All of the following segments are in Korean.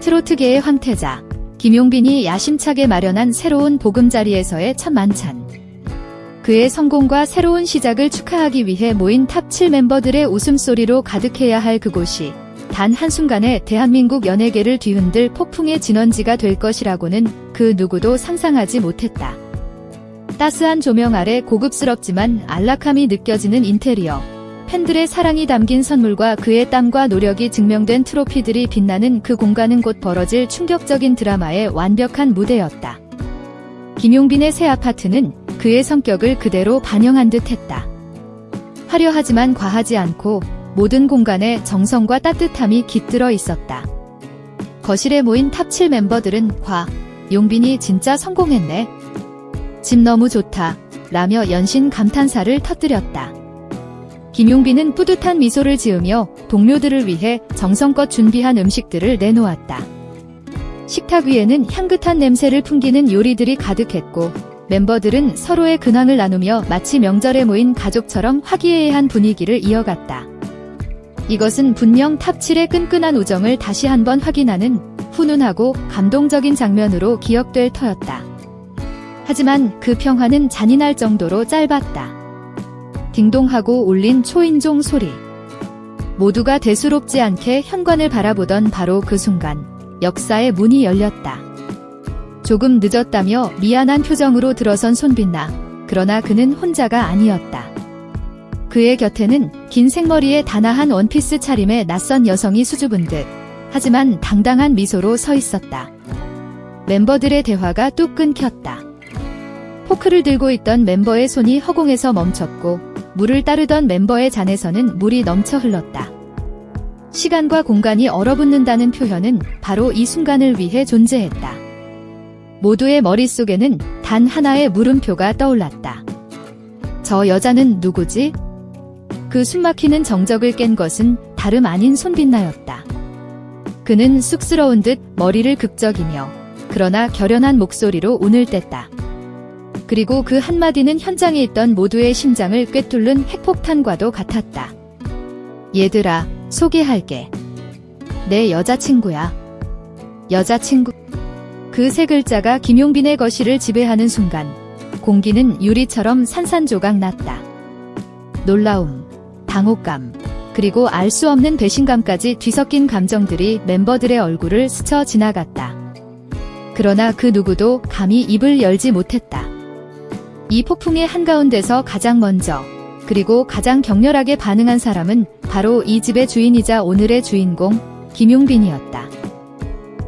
트로트계의 황태자 김용빈이 야심차게 마련한 새로운 보금자리에서의 첫 만찬. 그의 성공과 새로운 시작을 축하하기 위해 모인 탑 7 멤버들의 웃음소리로 가득해야 할 그곳이 단 한순간에 대한민국 연예계를 뒤흔들 폭풍의 진원지가 될 것이라고는 그 누구도 상상하지 못했다. 따스한 조명 아래 고급스럽지만 안락함이 느껴지는 인테리어, 팬들의 사랑이 담긴 선물과 그의 땀과 노력이 증명된 트로피들이 빛나는 그 공간은 곧 벌어질 충격적인 드라마의 완벽한 무대였다. 김용빈의 새 아파트는 그의 성격을 그대로 반영한 듯했다. 화려하지만 과하지 않고 모든 공간에 정성과 따뜻함이 깃들어 있었다. 거실에 모인 탑 7 멤버들은 용빈이 진짜 성공했네. 집 너무 좋다. 라며 연신 감탄사를 터뜨렸다. 김용빈은 뿌듯한 미소를 지으며 동료들을 위해 정성껏 준비한 음식들을 내놓았다. 식탁 위에는 향긋한 냄새를 풍기는 요리들이 가득했고 멤버들은 서로의 근황을 나누며 마치 명절에 모인 가족처럼 화기애애한 분위기를 이어갔다. 이것은 분명 탑 7의 끈끈한 우정을 다시 한번 확인하는 훈훈하고 감동적인 장면으로 기억될 터였다. 하지만 그 평화는 잔인할 정도로 짧았다. 딩동하고 울린 초인종 소리. 모두가 대수롭지 않게 현관을 바라보던 바로 그 순간 역사의 문이 열렸다. 조금 늦었다며 미안한 표정으로 들어선 손빛나. 그러나 그는 혼자가 아니었다. 그의 곁에는 긴 생머리에 단아한 원피스 차림의 낯선 여성이 수줍은 듯 하지만 당당한 미소로 서 있었다. 멤버들의 대화가 뚝 끊겼다. 포크를 들고 있던 멤버의 손이 허공에서 멈췄고 물을 따르던 멤버의 잔에서는 물이 넘쳐 흘렀다. 시간과 공간이 얼어붙는다는 표현은 바로 이 순간을 위해 존재했다. 모두의 머릿속에는 단 하나의 물음표가 떠올랐다. 저 여자는 누구지? 그 숨막히는 정적을 깬 것은 다름 아닌 손빛나였다. 그는 쑥스러운 듯 머리를 극적이며 그러나 결연한 목소리로 운을 뗐다. 그리고 그 한마디는 현장에 있던 모두의 심장을 꿰뚫는 핵폭탄과도 같았다. 얘들아, 소개할게. 내 여자친구야. 여자친구. 그 세 글자가 김용빈의 거실을 지배하는 순간 공기는 유리처럼 산산조각 났다. 놀라움, 당혹감, 그리고 알 수 없는 배신감까지 뒤섞인 감정들이 멤버들의 얼굴을 스쳐 지나갔다. 그러나 그 누구도 감히 입을 열지 못했다. 이 폭풍의 한가운데서 가장 먼저 그리고 가장 격렬하게 반응한 사람은 바로 이 집의 주인이자 오늘의 주인공 김용빈이었다.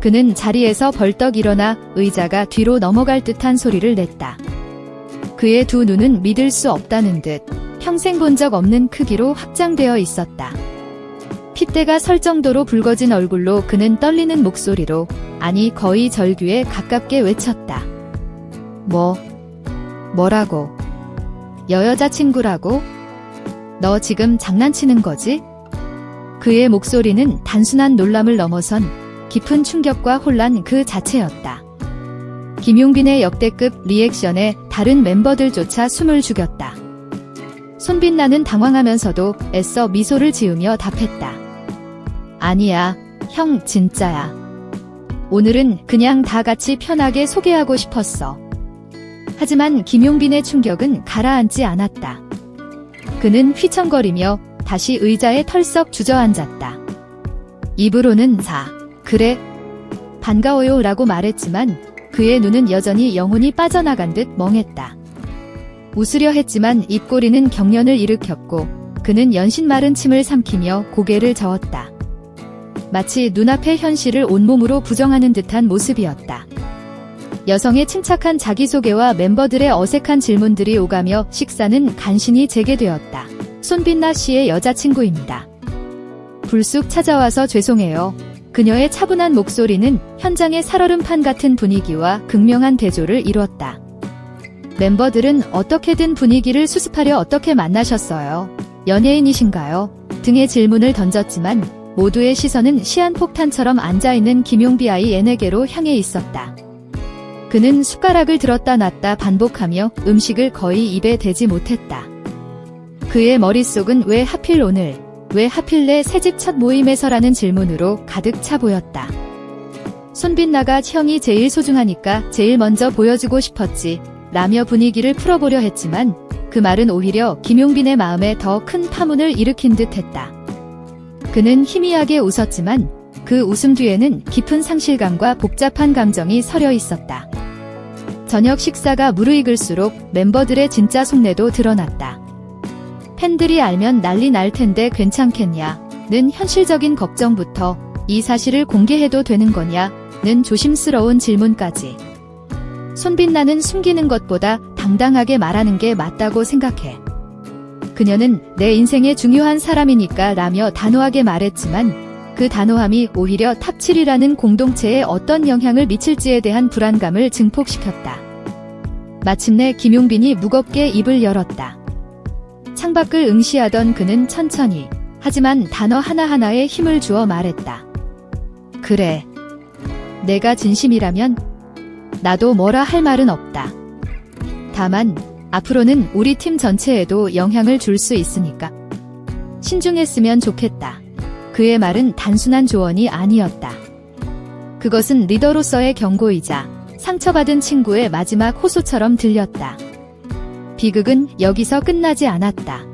그는 자리에서 벌떡 일어나 의자가 뒤로 넘어갈 듯한 소리를 냈다. 그의 두 눈은 믿을 수 없다는 듯 평생 본 적 없는 크기로 확장되어 있었다. 핏대가 설 정도로 붉어진 얼굴로 그는 떨리는 목소리로, 아니 거의 절규에 가깝게 외쳤다. 뭐라고? 여자친구라고? 너 지금 장난치는 거지? 그의 목소리는 단순한 놀람을 넘어선 깊은 충격과 혼란 그 자체였다. 김용빈의 역대급 리액션에 다른 멤버들조차 숨을 죽였다. 손빛나는 당황하면서도 애써 미소를 지으며 답했다. 아니야, 형 진짜야. 오늘은 그냥 다 같이 편하게 소개하고 싶었어. 하지만 김용빈의 충격은 가라앉지 않았다. 그는 휘청거리며 다시 의자에 털썩 주저앉았다. 입으로는 그래, 반가워요 라고 말했지만 그의 눈은 여전히 영혼이 빠져나간 듯 멍했다. 웃으려 했지만 입꼬리는 경련을 일으켰고 그는 연신 마른 침을 삼키며 고개를 저었다. 마치 눈앞의 현실을 온몸으로 부정하는 듯한 모습이었다. 여성의 침착한 자기소개와 멤버들의 어색한 질문들이 오가며 식사는 간신히 재개되었다. 손빛나 씨의 여자친구입니다. 불쑥 찾아와서 죄송해요. 그녀의 차분한 목소리는 현장의 살얼음판 같은 분위기와 극명한 대조를 이뤘다. 멤버들은 어떻게든 분위기를 수습하려 어떻게 만나셨어요? 연예인이신가요? 등의 질문을 던졌지만 모두의 시선은 시한폭탄처럼 앉아있는 김용빈 아이에게로 향해 있었다. 그는 숟가락을 들었다 놨다 반복하며 음식을 거의 입에 대지 못했다. 그의 머릿속은 왜 하필 오늘, 왜 하필 내 새집 첫 모임에서라는 질문으로 가득 차 보였다. 손빛나가 형이 제일 소중하니까 제일 먼저 보여주고 싶었지 라며 분위기를 풀어보려 했지만 그 말은 오히려 김용빈의 마음에 더 큰 파문을 일으킨 듯 했다. 그는 희미하게 웃었지만 그 웃음 뒤에는 깊은 상실감과 복잡한 감정이 서려 있었다. 저녁 식사가 무르익을수록 멤버들의 진짜 속내도 드러났다. 팬들이 알면 난리 날 텐데 괜찮겠냐?는 현실적인 걱정부터 이 사실을 공개해도 되는 거냐?는 조심스러운 질문까지. 손빛나는 숨기는 것보다 당당하게 말하는 게 맞다고 생각해. 그녀는 내 인생의 중요한 사람이니까 라며 단호하게 말했지만 그 단호함이 오히려 탑7이라는 공동체에 어떤 영향을 미칠지에 대한 불안감을 증폭시켰다. 마침내 김용빈이 무겁게 입을 열었다. 창밖을 응시하던 그는 천천히 하지만 단어 하나하나에 힘을 주어 말했다. 그래. 내가 진심이라면 나도 뭐라 할 말은 없다. 다만 앞으로는 우리 팀 전체에도 영향을 줄 수 있으니까 신중했으면 좋겠다. 그의 말은 단순한 조언이 아니었다. 그것은 리더로서의 경고이자 상처받은 친구의 마지막 호소처럼 들렸다. 비극은 여기서 끝나지 않았다.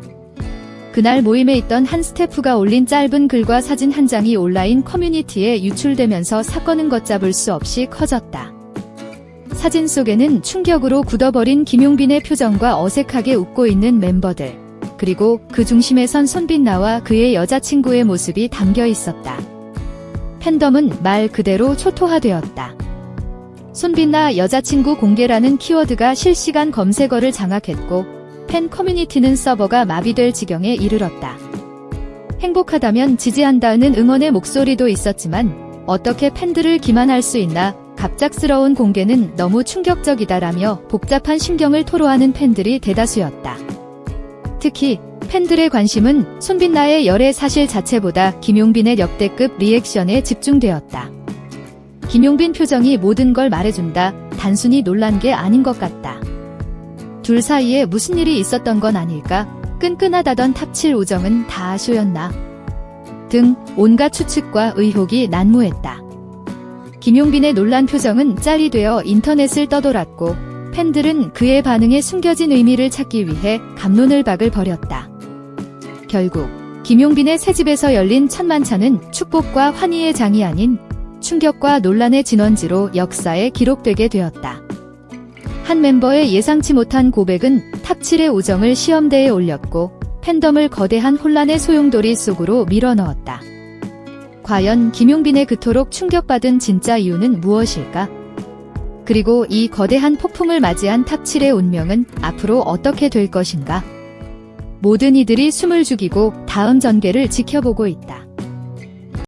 그날 모임에 있던 한 스태프가 올린 짧은 글과 사진 한 장이 온라인 커뮤니티에 유출되면서 사건은 걷잡을 수 없이 커졌다. 사진 속에는 충격으로 굳어버린 김용빈의 표정과 어색하게 웃고 있는 멤버들, 그리고 그 중심에 선 손빛나와 그의 여자친구의 모습이 담겨 있었다. 팬덤은 말 그대로 초토화되었다. 손빛나 여자친구 공개라는 키워드가 실시간 검색어를 장악했고 팬 커뮤니티는 서버가 마비될 지경에 이르렀다. 행복하다면 지지한다는 응원의 목소리도 있었지만 어떻게 팬들을 기만할 수 있나, 갑작스러운 공개는 너무 충격적이다라며 복잡한 심경을 토로하는 팬들이 대다수였다. 특히 팬들의 관심은 손빛나의 열애 사실 자체보다 김용빈의 역대급 리액션에 집중되었다. 김용빈 표정이 모든 걸 말해준다. 단순히 놀란 게 아닌 것 같다. 둘 사이에 무슨 일이 있었던 건 아닐까? 끈끈하다던 탑7 우정은 다 쇼였나? 등 온갖 추측과 의혹이 난무했다. 김용빈의 놀란 표정은 짤이 되어 인터넷을 떠돌았고 팬들은 그의 반응에 숨겨진 의미를 찾기 위해 갑론을 박을 벌였다. 결국 김용빈의 새집에서 열린 첫 만찬은 축복과 환희의 장이 아닌 충격과 논란의 진원지로 역사에 기록되게 되었다. 한 멤버의 예상치 못한 고백은 탑7의 우정을 시험대에 올렸고 팬덤을 거대한 혼란의 소용돌이 속으로 밀어넣었다. 과연 김용빈의 그토록 충격받은 진짜 이유는 무엇일까? 그리고 이 거대한 폭풍을 맞이한 탑7의 운명은 앞으로 어떻게 될 것인가? 모든 이들이 숨을 죽이고 다음 전개를 지켜보고 있다.